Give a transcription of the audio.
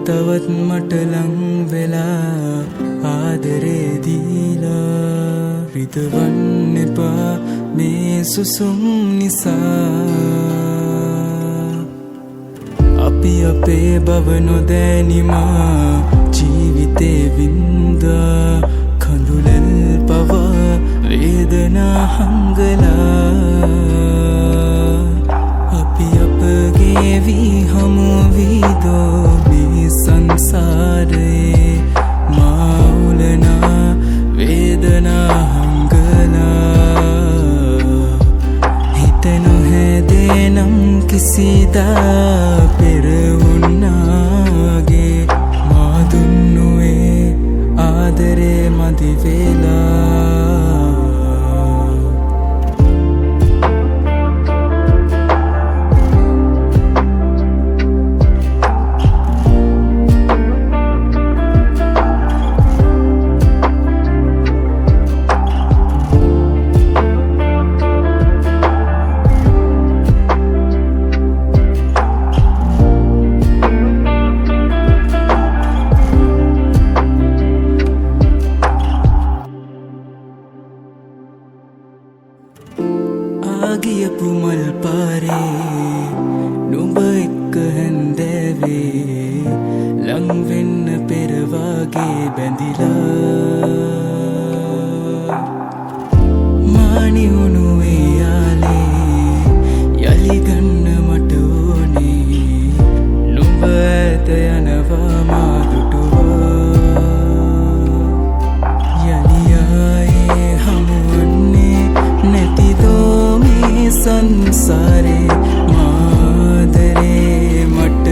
තවත් මට ලං වෙලා ආදරේ දීලා රිදවන්න එපා මේ සුසුම් නිසා අපි අපේ බව නොදැනිමා ජීවිතේ වින්දා කඳුලෙල් පවා වේදනා හංගලා අපි අපගේ වී හමු වීදෝ මේ සංසාරේ මාඋලනා වේදනා හංගලා හිත නොහැදේ නම් කිසිදා පෙරවුන්නාගේ මා දුන්නුවේ ආදරේ මදි වෙලා ගියපු මල් පාරේ නුඹ එක්ක හැන්දෑවේ ලං වෙන්න පෙර වාගේ බැඳිලා මානි උණුවේ යාලේ යලි ගන්න මට ඕනේ නුඹ ඇත යනවා මා දුටුවා යලි ආයේ හමුවන්නේ නැතිදෝ සංसारे मादरे मट